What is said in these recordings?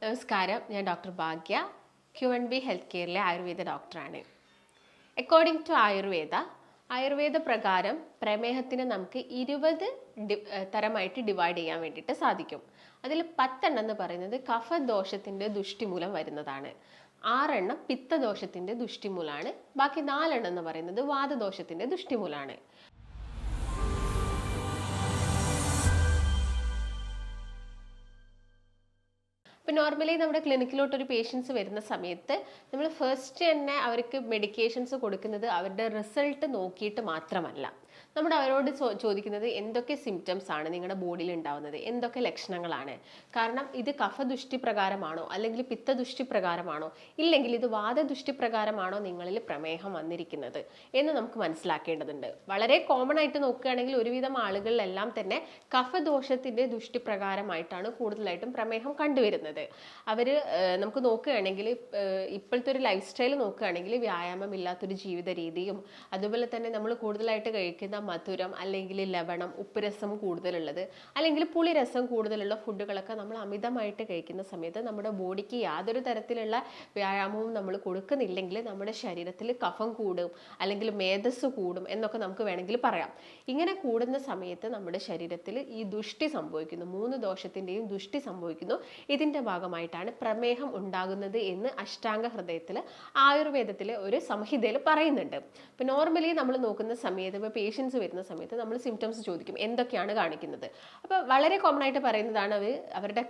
നമസ്കാരം, ഞാൻ ഡോക്ടർ ഭാഗ്യ, Q&B health കെയറിലെ Ayurveda ഡോക്ടറാണ്. അക്കോർഡിംഗ് ടു ആയുർവേദ പ്രകാരം പ്രമേഹത്തിന് നമുക്ക് 20 തരമായിട്ട് ഡിവൈഡ് ചെയ്യാൻ വേണ്ടിയിട്ട് സാധിക്കും. അതിൽ 10 എന്ന് പറയുന്നത് കഫദോഷത്തിൻ്റെ ദുഷ്ടി മൂലം വരുന്നതാണ്. 6 പിത്തദോഷത്തിൻ്റെ ദുഷ്ടി മൂലമാണ്. ബാക്കി 4 എന്ന് പറയുന്നത് വാതദോഷത്തിൻ്റെ ദുഷ്ടി മൂലമാണ്. ഇപ്പോൾ നോർമലി നമ്മുടെ ക്ലിനിക്കിലോട്ടൊരു പേഷ്യൻസ് വരുന്ന സമയത്ത് നമ്മൾ ഫസ്റ്റ് തന്നെ അവർക്ക് മെഡിക്കേഷൻസ് കൊടുക്കുന്നത് അവരുടെ റിസൾട്ട് നോക്കിയിട്ട് മാത്രമല്ല. നമ്മൾ അവരോട് ചോദിക്കുന്നത് എന്തൊക്കെ സിംറ്റംസ് ആണ് നിങ്ങളുടെ ബോഡിയിൽ ഉണ്ടാവുന്നത്, എന്തൊക്കെ ലക്ഷണങ്ങളാണ്. കാരണം ഇത് കഫദുഷ്ടി പ്രകാരമാണോ അല്ലെങ്കിൽ പിത്തദുഷ്ടി പ്രകാരമാണോ, ഇല്ലെങ്കിൽ ഇത് വാതദുഷ്ടി പ്രകാരമാണോ നിങ്ങളിൽ പ്രമേഹം വന്നിരിക്കുന്നത് എന്ന് നമുക്ക് മനസ്സിലാക്കേണ്ടതുണ്ട്. വളരെ കോമൺ ആയിട്ട് നോക്കുകയാണെങ്കിൽ ഒരുവിധം ആളുകളിലെല്ലാം തന്നെ കഫദോഷത്തിൻ്റെ ദുഷ്ടി പ്രകാരമായിട്ടാണ് കൂടുതലായിട്ടും പ്രമേഹം കണ്ടുവരുന്നത്. നമുക്ക് നോക്കുകയാണെങ്കിൽ ഇപ്പോഴത്തെ ഒരു ലൈഫ് സ്റ്റൈൽ നോക്കുകയാണെങ്കിൽ വ്യായാമം ഇല്ലാത്തൊരു ജീവിത രീതിയും, അതുപോലെ തന്നെ നമ്മൾ കൂടുതലായിട്ട് കഴിക്കുന്ന മധുരം അല്ലെങ്കിൽ ലവണം, ഉപ്പുരസം കൂടുതലുള്ളത് അല്ലെങ്കിൽ പുളിരസം കൂടുതലുള്ള ഫുഡുകളൊക്കെ നമ്മൾ അമിതമായിട്ട് കഴിക്കുന്ന സമയത്ത് നമ്മുടെ ബോഡിക്ക് യാതൊരു തരത്തിലുള്ള വ്യായാമവും നമ്മൾ കൊടുക്കുന്നില്ലെങ്കിൽ നമ്മുടെ ശരീരത്തിൽ കഫം കൂടും അല്ലെങ്കിൽ മേധസ് കൂടും എന്നൊക്കെ നമുക്ക് വേണമെങ്കിൽ പറയാം. ഇങ്ങനെ കൂടുന്ന സമയത്ത് നമ്മുടെ ശരീരത്തിൽ ഈ ദുഷ്ടി സംഭവിക്കുന്നു, 3 ദോഷത്തിൻ്റെയും ദുഷ്ടി സംഭവിക്കുന്നു. ഇതിൻ്റെ ഭാഗമായിട്ടാണ് പ്രമേഹം ഉണ്ടാകുന്നത് എന്ന് അഷ്ടാംഗ ഹൃദയത്തിൽ ആയുർവേദത്തിലെ ഒരു സംഹിതയിൽ പറയുന്നുണ്ട്. ഇപ്പം നോർമലി നമ്മൾ നോക്കുന്ന സമയത്ത് ഇപ്പോൾ പേഷ്യൻസ് വരുന്ന സമയത്ത് നമ്മൾ സിംറ്റംസ് ചോദിക്കും എന്തൊക്കെയാണ് കാണിക്കുന്നത്. അപ്പോൾ വളരെ കോമൺ ആയിട്ട് പറയുന്നതാണ് അവരുടെ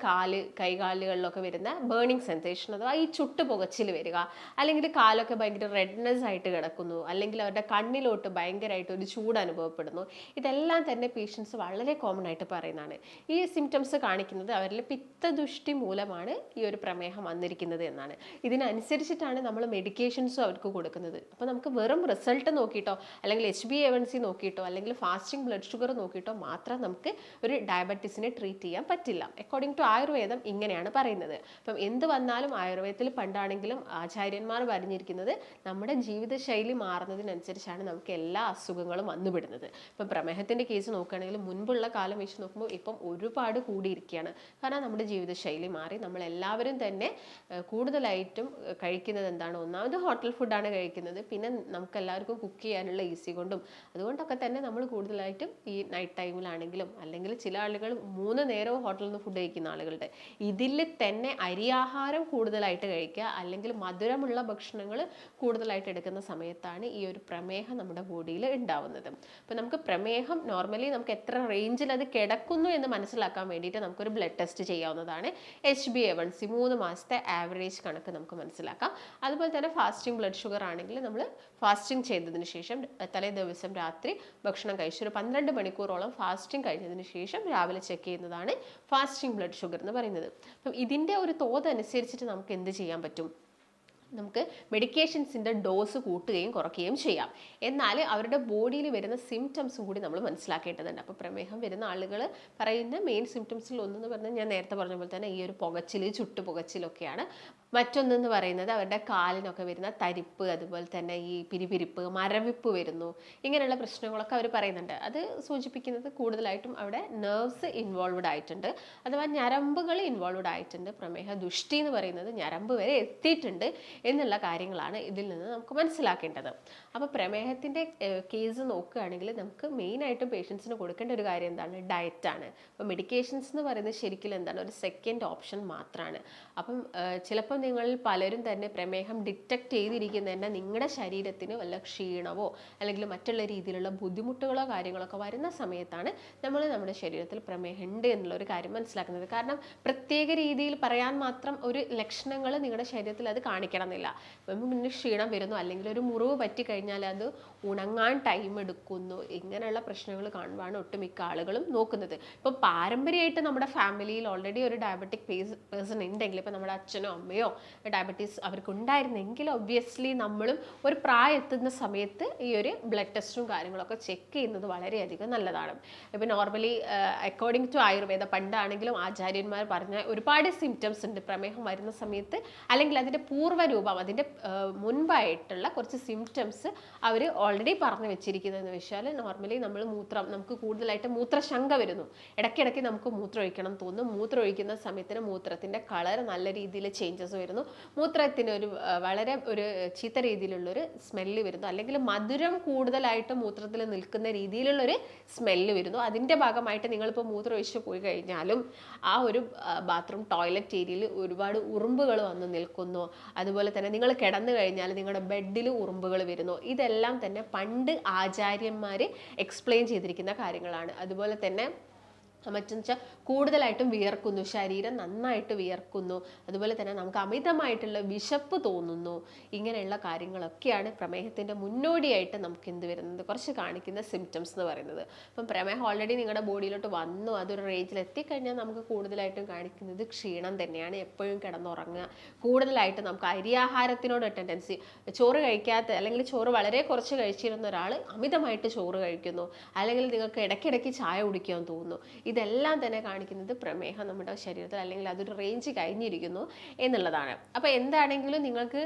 കൈകാലുകളിലൊക്കെ വരുന്ന ബേണിംഗ് സെൻസേഷൻ, അഥവാ ഈ ചുട്ട് പുകച്ചിൽ വരിക, അല്ലെങ്കിൽ കാലൊക്കെ ഭയങ്കര റെഡ്നെസ് ആയിട്ട് കിടക്കുന്നു, അല്ലെങ്കിൽ അവരുടെ കണ്ണിലോട്ട് ഭയങ്കരമായിട്ട് ഒരു ചൂട് അനുഭവപ്പെടുന്നു. ഇതെല്ലാം തന്നെ പേഷ്യൻസ് വളരെ കോമൺ ആയിട്ട് പറയുന്നതാണ്. ഈ സിംറ്റംസ് കാണിക്കുന്നത് അവരിൽ പിത്തദുഷ്ടി മൂലമാണ് ഈ ഒരു പ്രമേഹം വന്നിരിക്കുന്നത് എന്നാണ്. ഇതിനനുസരിച്ചിട്ടാണ് നമ്മൾ മെഡിക്കേഷൻസും അവർക്ക് കൊടുക്കുന്നത്. അപ്പോൾ നമുക്ക് വെറും റിസൾട്ട് നോക്കിയിട്ടോ അല്ലെങ്കിൽ HbA1c നോക്കിയിട്ടോ അല്ലെങ്കിൽ ഫാസ്റ്റിംഗ് ബ്ലഡ് ഷുഗർ നോക്കിയിട്ടോ മാത്രം നമുക്ക് ഒരു ഡയബറ്റീസിനെ ട്രീറ്റ് ചെയ്യാൻ പറ്റില്ല. അക്കോർഡിംഗ് ടു ആയുർവേദം ഇങ്ങനെയാണ് പറയുന്നത്. അപ്പം എന്ത് വന്നാലും ആയുർവേദത്തിൽ പണ്ടാണെങ്കിലും ആചാര്യന്മാർ പറഞ്ഞിരിക്കുന്നത് നമ്മുടെ ജീവിതശൈലി മാറുന്നതിനനുസരിച്ചാണ് നമുക്ക് എല്ലാ അസുഖങ്ങളും വന്നുപെടുന്നത്. ഇപ്പം പ്രമേഹത്തിൻ്റെ കേസ് നോക്കുകയാണെങ്കിൽ മുൻപുള്ള കാലം വെച്ച് നോക്കുമ്പോൾ ഇപ്പം ഒരുപാട് കൂടിയിരിക്കുകയാണ്. കാരണം നമ്മുടെ ജീവിതശൈലി മാറി. നമ്മളെല്ലാവരും തന്നെ കൂടുതലായിട്ടും കഴിക്കുന്നത് എന്താണ്, ഒന്നാമത് ഹോട്ടൽ ഫുഡാണ് കഴിക്കുന്നത്. പിന്നെ നമുക്ക് എല്ലാവർക്കും കുക്ക് ചെയ്യാനുള്ള ഈസി കൊണ്ടും അതുകൊണ്ടൊക്കെ തന്നെ നമ്മൾ കൂടുതലായിട്ടും ഈ നൈറ്റ് ടൈമിലാണെങ്കിലും അല്ലെങ്കിൽ ചില ആളുകൾ 3 നേരവും ഹോട്ടലിൽ നിന്ന് ഫുഡ് കഴിക്കുന്ന ആളുകളുടെ ഇതിൽ തന്നെ അരിയാഹാരം കൂടുതലായിട്ട് കഴിക്കുക അല്ലെങ്കിൽ മധുരമുള്ള ഭക്ഷണങ്ങൾ കൂടുതലായിട്ട് എടുക്കുന്ന സമയത്താണ് ഈ ഒരു പ്രമേഹം നമ്മുടെ ബോഡിയിൽ ഉണ്ടാവുന്നത്. അപ്പോൾ നമുക്ക് പ്രമേഹം നോർമലി നമുക്ക് എത്ര റേഞ്ചിൽ അത് കിടക്കുന്നു എന്ന് മനസ്സിലാക്കാൻ വേണ്ടിയിട്ട് നമുക്കൊരു ബ്ലഡ് ടെസ്റ്റ് ചെയ്യാവുന്നതാണ്. HbA1c 3 മാസത്തെ ആവറേജ് കണക്ക് നമുക്ക് മനസ്സിലാക്കാം. അതുപോലെ തന്നെ ഫാസ്റ്റിംഗ് ബ്ലഡ് ഷുഗർ ആണെങ്കിൽ നമ്മൾ ഫാസ്റ്റിംഗ് ചെയ്തതിന് ശേഷം തലേ ദിവസം രാത്രി ഭക്ഷണം കഴിച്ച് ഒരു 12 മണിക്കൂറോളം ഫാസ്റ്റിംഗ് കഴിഞ്ഞതിന് ശേഷം രാവിലെ ചെക്ക് ചെയ്യുന്നതാണ് ഫാസ്റ്റിംഗ് ബ്ലഡ് ഷുഗർ എന്ന് പറയുന്നത്. അപ്പം ഇതിൻ്റെ ഒരു തോത് അനുസരിച്ചിട്ട് നമുക്ക് എന്ത് ചെയ്യാൻ പറ്റും, നമുക്ക് മെഡിക്കേഷൻസിൻ്റെ ഡോസ് കൂട്ടുകയും കുറയ്ക്കുകയും ചെയ്യാം. എന്നാൽ അവരുടെ ബോഡിയിൽ വരുന്ന സിംറ്റംസും കൂടി നമ്മൾ മനസ്സിലാക്കേണ്ടതുണ്ട്. അപ്പോൾ പ്രമേഹം വരുന്ന ആളുകൾ പറയുന്ന മെയിൻ സിംറ്റംസിൽ ഒന്നെന്ന് പറഞ്ഞാൽ ഞാൻ നേരത്തെ പറഞ്ഞ പോലെ തന്നെ ഈ ഒരു പുകച്ചിൽ, ചുട്ടുപുകച്ചിലൊക്കെയാണ്. മറ്റൊന്നെന്ന് പറയുന്നത് അവരുടെ കാലിനൊക്കെ വരുന്ന തരിപ്പ്, അതുപോലെ തന്നെ ഈ പിരിപിരിപ്പ്, മരവിപ്പ് വരുന്നു. ഇങ്ങനെയുള്ള പ്രശ്നങ്ങളൊക്കെ അവർ പറയുന്നുണ്ട്. അത് സൂചിപ്പിക്കുന്നത് കൂടുതലായിട്ടും അവിടെ നെർവ്സ് ഇൻവോൾവ്ഡ് ആയിട്ടുണ്ട്, അഥവാ ഞരമ്പുകൾ ഇൻവോൾവ്ഡ് ആയിട്ടുണ്ട്. പ്രമേഹ ദുഷ്ടി എന്ന് പറയുന്നത് ഞരമ്പ് വരെ എത്തിയിട്ടുണ്ട് എന്നുള്ള കാര്യങ്ങളാണ് ഇതിൽ നിന്ന് നമുക്ക് മനസ്സിലാക്കേണ്ടത്. അപ്പോൾ പ്രമേഹത്തിൻ്റെ കേസ് നോക്കുകയാണെങ്കിൽ നമുക്ക് മെയിനായിട്ടും പേഷ്യൻസിന് കൊടുക്കേണ്ട ഒരു കാര്യം എന്താണ്, ഡയറ്റാണ്. അപ്പോൾ മെഡിക്കേഷൻസ് എന്ന് പറയുന്നത് ശരിക്കും എന്താണ്, ഒരു സെക്കൻഡ് ഓപ്ഷൻ മാത്രമാണ്. അപ്പം ചിലപ്പോൾ നിങ്ങളിൽ പലരും തന്നെ പ്രമേഹം ഡിറ്റക്ട് ചെയ്തിരിക്കുന്ന തന്നെ നിങ്ങളുടെ ശരീരത്തിന് വല്ല ക്ഷീണമോ അല്ലെങ്കിൽ മറ്റുള്ള രീതിയിലുള്ള ബുദ്ധിമുട്ടുകളോ കാര്യങ്ങളൊക്കെ വരുന്ന സമയത്താണ് നമ്മൾ നമ്മുടെ ശരീരത്തിൽ പ്രമേഹം ഉണ്ട് എന്നുള്ളൊരു കാര്യം മനസ്സിലാക്കുന്നത്. കാരണം പ്രത്യേക രീതിയിൽ പറയാൻ മാത്രം ഒരു ലക്ഷണങ്ങൾ നിങ്ങളുടെ ശരീരത്തിൽ അത് കാണിക്കണം എന്നില്ല. പിന്നെ ക്ഷീണം വരുന്നു അല്ലെങ്കിൽ ഒരു മുറിവ് പറ്റിക്കഴിഞ്ഞാൽ അത് ഉണങ്ങാൻ ടൈം എടുക്കുന്നു. ഇങ്ങനെയുള്ള പ്രശ്നങ്ങൾ കാണുവാണ് ഒട്ടുമിക്ക ആളുകളും നോക്കുന്നത്. ഇപ്പോൾ പാരമ്പര്യമായിട്ട് നമ്മുടെ ഫാമിലിയിൽ ഓൾറെഡി ഒരു ഡയബറ്റിക് പേഴ്സൺ ഉണ്ടെങ്കിൽ, ഇപ്പോൾ നമ്മുടെ അച്ഛനോ അമ്മയോ ഡയബറ്റീസ് അവർക്ക് ഉണ്ടായിരുന്നെങ്കിൽ ഒബ്വിയസ്ലി നമ്മളും ഒരു പ്രായം എത്തുന്ന സമയത്ത് ഈ ഒരു ബ്ലഡ് ടെസ്റ്റും കാര്യങ്ങളൊക്കെ ചെക്ക് ചെയ്യുന്നത് വളരെയധികം നല്ലതാണ്. ഇപ്പോൾ നോർമലി അക്കോർഡിംഗ് ടു ആയുർവേദ പണ്ടാണെങ്കിലും ആചാര്യന്മാർ പറഞ്ഞ ഒരുപാട് സിംറ്റംസ് ഉണ്ട് പ്രമേഹം വരുന്ന സമയത്ത്, അല്ലെങ്കിൽ അതിൻ്റെ പൂർവ്വ രൂപം അതിൻ്റെ മുൻപായിട്ടുള്ള കുറച്ച് സിംറ്റംസ് അവർ ഓൾറെഡി പറഞ്ഞു വെച്ചിരിക്കുന്നതെന്ന് വെച്ചാൽ നോർമലി നമുക്ക് കൂടുതലായിട്ട് മൂത്രശങ്ക വരുന്നു. ഇടയ്ക്കിടയ്ക്ക് നമുക്ക് മൂത്രം ഒഴിക്കണം തോന്നും. മൂത്രം ഒഴിക്കുന്ന സമയത്തിന് മൂത്രത്തിൻ്റെ കളർ നല്ല രീതിയിൽ ചേഞ്ചസ് വരുന്നു. മൂത്രത്തിന് വളരെ ഒരു ചീത്ത രീതിയിലുള്ളൊരു സ്മെല്ല് വരുന്നു. അല്ലെങ്കിൽ മധുരം കൂടുതലായിട്ട് മൂത്രത്തിൽ നിൽക്കുന്ന രീതിയിലുള്ളൊരു സ്മെല്ല് വരുന്നു. അതിൻ്റെ ഭാഗമായിട്ട് നിങ്ങളിപ്പോൾ മൂത്രം ഒഴിച്ച് പോയി കഴിഞ്ഞാലും ആ ഒരു ബാത്റൂം ടോയ്ലറ്റ് ഏരിയയിൽ ഒരുപാട് ഉറുമ്പുകൾ വന്ന് നിൽക്കുന്നു. അതുപോലെ തന്നെ നിങ്ങൾ കിടന്നു കഴിഞ്ഞാൽ നിങ്ങളുടെ ബെഡിൽ ഉറുമ്പുകൾ വരുന്നു. ഇതെല്ലാം തന്നെ പണ്ട് ആചാര്യന്മാർ എക്സ്പ്ലെയിൻ ചെയ്തിരിക്കുന്ന കാര്യങ്ങളാണ്. അതുപോലെ തന്നെ മറ്റെന്ന് വെച്ചാൽ കൂടുതലായിട്ടും വിയർക്കുന്നു, ശരീരം നന്നായിട്ട് വിയർക്കുന്നു. അതുപോലെ തന്നെ നമുക്ക് അമിതമായിട്ടുള്ള വിശപ്പ് തോന്നുന്നു. ഇങ്ങനെയുള്ള കാര്യങ്ങളൊക്കെയാണ് പ്രമേഹത്തിൻ്റെ മുന്നോടിയായിട്ട് നമുക്ക് എന്ത് വരുന്നത് കുറച്ച് കാണിക്കുന്ന സിംറ്റംസ് എന്ന് പറയുന്നത്. അപ്പം പ്രമേഹം ഓൾറെഡി നിങ്ങളുടെ ബോഡിയിലോട്ട് വന്നു, അതൊരു റേഞ്ചിൽ എത്തിക്കഴിഞ്ഞാൽ നമുക്ക് കൂടുതലായിട്ടും കാണിക്കുന്നത് ക്ഷീണം തന്നെയാണ്. എപ്പോഴും കിടന്നുറങ്ങുക, കൂടുതലായിട്ട് നമുക്ക് അരിയാഹാരത്തിനോട് ടെൻഡൻസി, ചോറ് കഴിക്കാത്ത അല്ലെങ്കിൽ ചോറ് വളരെ കുറച്ച് കഴിച്ചിരുന്ന ഒരാൾ അമിതമായിട്ട് ചോറ് കഴിക്കുന്നു, അല്ലെങ്കിൽ നിങ്ങൾക്ക് ഇടയ്ക്കിടയ്ക്ക് ചായ കുടിക്കാൻ തോന്നുന്നു. ഇതെല്ലാം തന്നെ കാണിക്കുന്നത് പ്രമേഹം നമ്മുടെ ശരീരത്തിൽ അല്ലെങ്കിൽ അതൊരു റേഞ്ച് കഴിഞ്ഞിരിക്കുന്നു എന്നുള്ളതാണ്. അപ്പോൾ എന്താണെങ്കിലും നിങ്ങൾക്ക്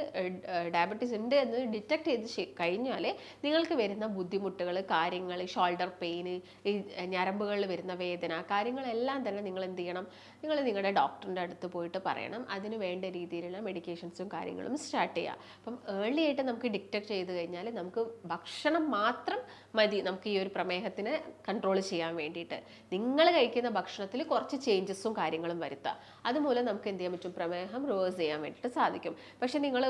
ഡയബറ്റീസ് ഉണ്ട് എന്ന് ഡിറ്റക്ട് ചെയ്ത് കഴിഞ്ഞാൽ നിങ്ങൾക്ക് വരുന്ന ബുദ്ധിമുട്ടുകൾ, കാര്യങ്ങൾ, ഷോൾഡർ പെയിന്, ഈ ഞരമ്പുകളിൽ വരുന്ന വേദന, കാര്യങ്ങളെല്ലാം തന്നെ നിങ്ങൾ എന്ത് ചെയ്യണം? നിങ്ങൾ നിങ്ങളുടെ ഡോക്ടറിൻ്റെ അടുത്ത് പോയിട്ട് പറയണം. അതിന് വേണ്ട രീതിയിലുള്ള മെഡിക്കേഷൻസും കാര്യങ്ങളും സ്റ്റാർട്ട് ചെയ്യുക. അപ്പം ഏർലി ആയിട്ട് നമുക്ക് ഡിറ്റക്ട് ചെയ്ത് കഴിഞ്ഞാൽ നമുക്ക് ഭക്ഷണം മാത്രം മതി നമുക്ക് ഈ ഒരു പ്രമേഹത്തിനെ കൺട്രോൾ ചെയ്യാൻ വേണ്ടിയിട്ട്. നിങ്ങൾ കഴിക്കുന്ന ഭക്ഷണത്തിൽ കുറച്ച് ചേഞ്ചസും കാര്യങ്ങളും വരുത്തുക. അതുമൂലം നമുക്ക് എന്ത് ചെയ്യാൻ പറ്റും? പ്രമേഹം റിവേഴ്സ് ചെയ്യാൻ വേണ്ടിയിട്ട് സാധിക്കും. പക്ഷേ നിങ്ങൾ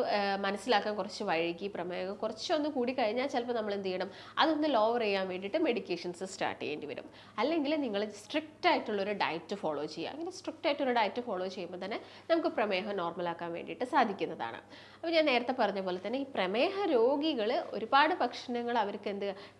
മനസ്സിലാക്കാൻ കുറച്ച് വൈകി, പ്രമേഹം കുറച്ചൊന്ന് കൂടി കഴിഞ്ഞാൽ ചിലപ്പോൾ നമ്മൾ എന്ത് ചെയ്യണം? അതൊന്ന് ലോവർ ചെയ്യാൻ വേണ്ടിയിട്ട് മെഡിക്കേഷൻസ് സ്റ്റാർട്ട് ചെയ്യേണ്ടി വരും. അല്ലെങ്കിൽ നിങ്ങൾ സ്ട്രിക്റ്റ് ആയിട്ടുള്ളൊരു ഡയറ്റ് ഫോളോ ചെയ്യുക. അങ്ങനെ സ്ട്രിക്റ്റ് ആയിട്ടൊരു ഡയറ്റ് ഫോളോ ചെയ്യുമ്പോൾ തന്നെ നമുക്ക് പ്രമേഹം നോർമലാക്കാൻ വേണ്ടിയിട്ട് സാധിക്കുന്നതാണ്. അപ്പോൾ ഞാൻ നേരത്തെ പറഞ്ഞ പോലെ തന്നെ ഈ പ്രമേഹ രോഗികൾ ഒരുപാട് ഭക്ഷണങ്ങൾ അവർക്ക്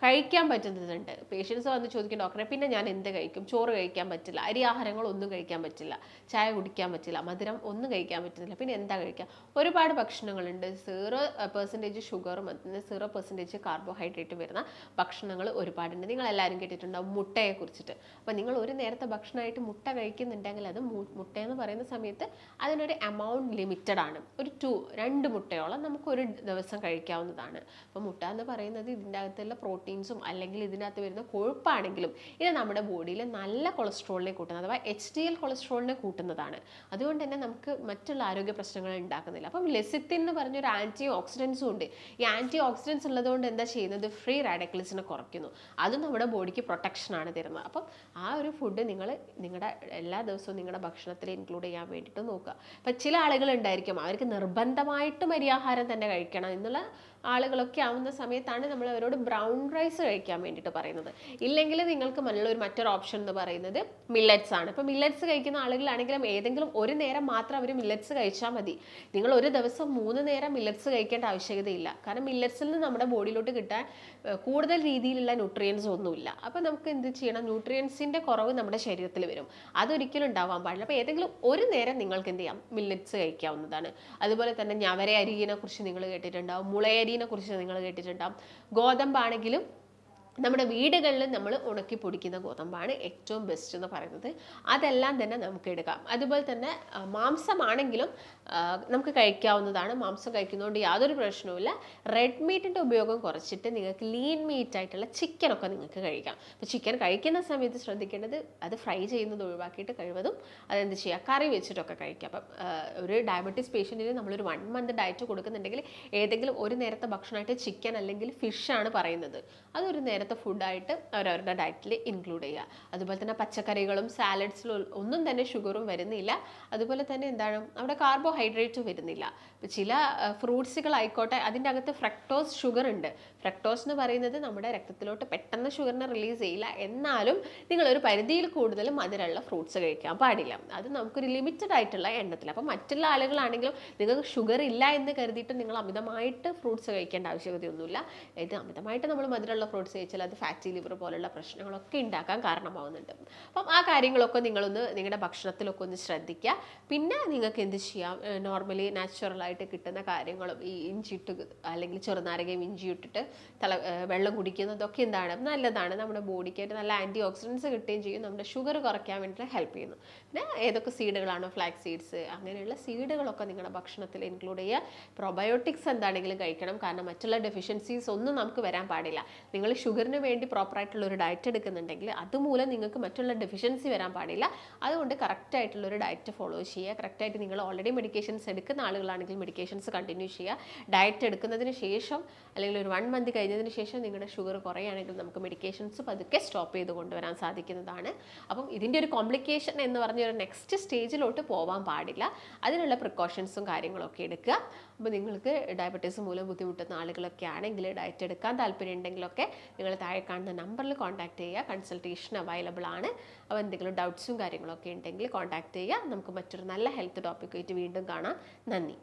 കഴിക്കാൻ പറ്റുന്നതുണ്ട്. പേഷ്യൻസ് വന്ന് ചോദിക്കും, ഡോക്ടറെ പിന്നെ ഞാൻ എന്ത് കഴിക്കും? ചോറ് കഴിക്കാൻ പറ്റില്ല, അരി ആഹാരങ്ങളൊന്നും കഴിക്കാൻ പറ്റില്ല, ചായ കുടിക്കാൻ പറ്റില്ല, മധുരം ഒന്നും കഴിക്കാൻ പറ്റുന്നില്ല, പിന്നെ എന്താ കഴിക്കുക? ഒരുപാട് ഭക്ഷണങ്ങളുണ്ട്. 0% ഷുഗറും 0% കാർബോഹൈഡ്രേറ്റ് വരുന്ന ഭക്ഷണങ്ങൾ ഒരുപാടുണ്ട്. നിങ്ങളെല്ലാവരും കേട്ടിട്ടുണ്ടാവും മുട്ടയെ കുറിച്ചിട്ട്. അപ്പോൾ നിങ്ങൾ ഒരു നേരത്തെ ഭക്ഷണമായിട്ട് മുട്ട കഴിക്കുന്നുണ്ടെങ്കിൽ അത് മുട്ടയെന്ന് പറയുന്ന സമയത്ത് അതിനൊരു എമൗണ്ട് ലിമിറ്റഡ് ആണ്. ഒരു 2 മുട്ടയോളം നമുക്ക് ഒരു ദിവസം കഴിക്കാവുന്നതാണ്. അപ്പോൾ മുട്ട എന്ന് പറയുന്നത് ഇതിൻ്റെ അകത്തുള്ള പ്രോട്ടീൻസും അല്ലെങ്കിൽ ഇതിനകത്ത് വരുന്ന കൊഴുപ്പാണെങ്കിലും ഇത് നമ്മുടെ ബോഡിയിൽ നല്ല കൊളസ്ട്രോളിനെ കൂട്ടുന്നത്, അഥവാ HDL കൊളസ്ട്രോളിനെ കൂട്ടുന്നതാണ്. അതുകൊണ്ട് തന്നെ നമുക്ക് മറ്റുള്ള ആരോഗ്യ പ്രശ്നങ്ങൾ ഉണ്ടാക്കുന്നില്ല. അപ്പം ലെസിത്തിൻ എന്ന് പറഞ്ഞൊരു ആൻറ്റി ഓക്സിഡൻസും ഉണ്ട്. ഈ ആൻറ്റി ഓക്സിഡൻസ് ഉള്ളതുകൊണ്ട് എന്താ ചെയ്യുന്നത്? ഫ്രീ റാഡിക്കൽസിനെ കുറയ്ക്കുന്നു. അത് നമ്മുടെ ബോഡിക്ക് പ്രൊട്ടക്ഷനാണ് തരുന്നത്. അപ്പം ആ ഒരു ഫുഡ് നിങ്ങൾ നിങ്ങളുടെ എല്ലാ ദിവസവും നിങ്ങളുടെ ഭക്ഷണത്തിൽ ഇൻക്ലൂഡ് ചെയ്യാൻ വേണ്ടിയിട്ട് നോക്കുക. അപ്പം ചില ആളുകൾ ഉണ്ടായിരിക്കും അവർക്ക് നിർബന്ധമായിട്ടും അരിയാഹാരം തന്നെ കഴിക്കണം എന്നുള്ള ആളുകളൊക്കെ ആവുന്ന സമയത്താണ് നമ്മൾ അവരോട് ബ്രൗൺ റൈസ് കഴിക്കാൻ വേണ്ടിയിട്ട് പറയുന്നത്. ഇല്ലെങ്കിൽ നിങ്ങൾക്ക് മറ്റൊരു ഓപ്ഷൻ എന്ന് പറയുന്നത് മില്ലറ്റ്സ് ആണ്. ഇപ്പോൾ മില്ലറ്റ്സ് കഴിക്കുന്ന ആളുകളാണെങ്കിലും ഏതെങ്കിലും ഒരു നേരം മാത്രം അവർ മില്ലറ്റ്സ് കഴിച്ചാൽ മതി. നിങ്ങൾ ഒരു ദിവസം 3 നേരം മില്ലറ്റ്സ് കഴിക്കേണ്ട ആവശ്യകതയില്ല. കാരണം മില്ലറ്റ്സിൽ നിന്ന് നമ്മുടെ ബോഡിയിലോട്ട് കിട്ടാൻ കൂടുതൽ രീതിയിലുള്ള ന്യൂട്രിയൻസ് ഒന്നുമില്ല. അപ്പോൾ നമുക്ക് എന്ത് ചെയ്യണം? ന്യൂട്രിയൻസിൻ്റെ കുറവ് നമ്മുടെ ശരീരത്തിൽ വരും. അതൊരിക്കലും ഉണ്ടാവാൻ പാടില്ല. അപ്പോൾ ഏതെങ്കിലും ഒരു നേരം നിങ്ങൾക്ക് എന്ത് ചെയ്യാം? മില്ലറ്റ്സ് കഴിക്കാവുന്നതാണ്. അതുപോലെ തന്നെ ഞവര അരിയെ കുറിച്ച് നിങ്ങൾ കേട്ടിട്ടുണ്ടാവും, മുളയരിനെ കുറിച്ച് നിങ്ങൾ കേട്ടിട്ടുണ്ടാവും. ഗോതമ്പാണെങ്കിലും നമ്മുടെ വീടുകളിൽ നമ്മൾ ഉണക്കി പൊടിക്കുന്ന ഗോതമ്പാണ് ഏറ്റവും ബെസ്റ്റ് എന്ന് പറയുന്നത്. അതെല്ലാം തന്നെ നമുക്ക് എടുക്കാം. അതുപോലെ തന്നെ മാംസമാണെങ്കിലും നമുക്ക് കഴിക്കാവുന്നതാണ്. മാംസം കഴിക്കുന്നതുകൊണ്ട് യാതൊരു പ്രശ്നവുമില്ല. റെഡ് മീറ്റിൻ്റെ ഉപയോഗം കുറച്ചിട്ട് നിങ്ങൾക്ക് ലീൻ മീറ്റ് ആയിട്ടുള്ള ചിക്കനൊക്കെ നിങ്ങൾക്ക് കഴിക്കാം. അപ്പോൾ ചിക്കൻ കഴിക്കുന്ന സമയത്ത് ശ്രദ്ധിക്കേണ്ടത് അത് ഫ്രൈ ചെയ്യുന്നത് ഒഴിവാക്കിയിട്ട് കഴിവതും അതെന്ത് ചെയ്യുക? കറി വെച്ചിട്ടൊക്കെ കഴിക്കാം. അപ്പം ഒരു ഡയബറ്റീസ് പേഷ്യൻറ്റിന് നമ്മളൊരു 1 മന്ത് ഡയറ്റ് കൊടുക്കുന്നുണ്ടെങ്കിൽ ഏതെങ്കിലും ഒരു നേരത്തെ ഭക്ഷണമായിട്ട് ചിക്കൻ അല്ലെങ്കിൽ ഫിഷാണ് പറയുന്നത്, അതൊരു നേരത്തെ ഫുഡായിട്ട് അവരവരുടെ ഡയറ്റിൽ ഇൻക്ലൂഡ് ചെയ്യുക. അതുപോലെ തന്നെ പച്ചക്കറികളും സാലഡ്സിലും ഒന്നും തന്നെ ഷുഗറും വരുന്നില്ല. അതുപോലെ തന്നെ എന്താണ് അവിടെ കാർബോഹൈഡ്രേറ്റ് വരുന്നില്ല. ഇപ്പോൾ ചില ഫ്രൂട്ട്സുകളായിക്കോട്ടെ അതിൻ്റെ അകത്ത് ഫ്രക്ടോസ് ഷുഗർ ഉണ്ട്. ഫ്രക്ടോസ് എന്ന് പറയുന്നത് നമ്മുടെ രക്തത്തിലോട്ട് പെട്ടെന്ന് ഷുഗറിനെ റിലീസ് ചെയ്യില്ല. എന്നാലും നിങ്ങളൊരു പരിധിയിൽ കൂടുതൽ മധുരമുള്ള ഫ്രൂട്ട്സ് കഴിക്കാൻ പാടില്ല. അത് നമുക്കൊരു ലിമിറ്റഡ് ആയിട്ടുള്ള എണ്ണത്തിൽ. അപ്പോൾ മറ്റുള്ള ആളുകളാണെങ്കിലും നിങ്ങൾക്ക് ഷുഗർ ഇല്ല എന്ന് കരുതിയിട്ട് നിങ്ങൾ അമിതമായിട്ട് ഫ്രൂട്ട്സ് കഴിക്കേണ്ട ആവശ്യകതയൊന്നുമില്ല. ഇത് അമിതമായിട്ട് നമ്മൾ മധുരമുള്ള ഫ്രൂട്ട്സ് കഴിച്ചാൽ കഴിച്ചാൽ അത് ഫാറ്റി ലിവർ പോലുള്ള പ്രശ്നങ്ങളൊക്കെ ഉണ്ടാക്കാൻ കാരണമാവുന്നുണ്ട്. അപ്പം ആ കാര്യങ്ങളൊക്കെ നിങ്ങളൊന്ന് നിങ്ങളുടെ ഭക്ഷണത്തിലൊക്കെ ഒന്ന് ശ്രദ്ധിക്കുക. പിന്നെ നിങ്ങൾക്ക് എന്ത് ചെയ്യാം, നോർമലി നാച്ചുറലായിട്ട് കിട്ടുന്ന കാര്യങ്ങളും ഈ ഇഞ്ചിട്ട് അല്ലെങ്കിൽ ചെറുനാരകയും ഇഞ്ചി ഇട്ടിട്ട് വെള്ളം കുടിക്കുന്നതൊക്കെ എന്താണ് നല്ലതാണ്. നമ്മുടെ ബോഡിക്കായിട്ട് നല്ല ആൻറ്റി ഓക്സിഡൻസ് കിട്ടുകയും ചെയ്യും, നമ്മുടെ ഷുഗർ കുറയ്ക്കാൻ വേണ്ടിയിട്ട് ഹെൽപ്പ് ചെയ്യുന്നു. പിന്നെ ഏതൊക്കെ സീഡുകളാണോ, ഫ്ലാക്സ് സീഡ്സ് അങ്ങനെയുള്ള സീഡുകളൊക്കെ നിങ്ങളുടെ ഭക്ഷണത്തിൽ ഇൻക്ലൂഡ് ചെയ്യുക. പ്രോബയോട്ടിക്സ് എന്താണെങ്കിലും കഴിക്കണം, കാരണം മറ്റുള്ള ഡെഫിഷ്യൻസീസ് ഒന്നും നമുക്ക് വരാൻ പാടില്ല. നിങ്ങൾ ഷുഗറിന് വേണ്ടി പ്രോപ്പറായിട്ടുള്ള ഒരു ഡയറ്റ് എടുക്കുന്നുണ്ടെങ്കിൽ അതുമൂലം നിങ്ങൾക്ക് മറ്റുള്ള ഡെഫിഷ്യൻസി വരാൻ പാടില്ല. അതുകൊണ്ട് കറക്റ്റായിട്ടുള്ളൊരു ഡയറ്റ് ഫോളോ ചെയ്യുക. കറക്റ്റായിട്ട് നിങ്ങൾ ഓൾറെഡി മെഡിക്കേഷൻസ് എടുക്കുന്ന ആളുകളാണെങ്കിൽ മെഡിക്കേഷൻസ് കണ്ടിന്യൂ ചെയ്യുക. ഡയറ്റ് എടുക്കുന്നതിന് ശേഷം അല്ലെങ്കിൽ ഒരു 1 മന്ത് കഴിഞ്ഞതിന് ശേഷം നിങ്ങളുടെ ഷുഗർ കുറയുകയാണെങ്കിൽ നമുക്ക് മെഡിക്കേഷൻസ് പതുക്കെ സ്റ്റോപ്പ് ചെയ്ത് കൊണ്ടുവരാൻ സാധിക്കുന്നതാണ്. അപ്പം ഇതിൻ്റെ ഒരു കോംപ്ലിക്കേഷൻ എന്ന് പറഞ്ഞ ഒരു നെക്സ്റ്റ് സ്റ്റേജിലോട്ട് പോകാൻ പാടില്ല. അതിനുള്ള പ്രിക്കോഷൻസും കാര്യങ്ങളൊക്കെ എടുക്കുക. അപ്പോൾ നിങ്ങൾക്ക് ഡയബറ്റീസ് മൂലം ബുദ്ധിമുട്ടുന്ന ആളുകളൊക്കെ ആണെങ്കിൽ ഡയറ്റ് എടുക്കാൻ താല്പര്യം ഉണ്ടെങ്കിലൊക്കെ നിങ്ങൾ താഴെ കാണുന്ന നമ്പറിൽ കോൺടാക്ട് ചെയ്യുക. കൺസൾട്ടേഷൻ അവൈലബിൾ ആണ്. അപ്പോൾ എന്തെങ്കിലും ഡൗട്ട്സും കാര്യങ്ങളൊക്കെ ഉണ്ടെങ്കിൽ കോൺടാക്ട് ചെയ്യുക. നമുക്ക് മറ്റൊരു നല്ല ഹെൽത്ത് ടോപ്പിക്കായിട്ട് വീണ്ടും കാണാം. നന്ദി.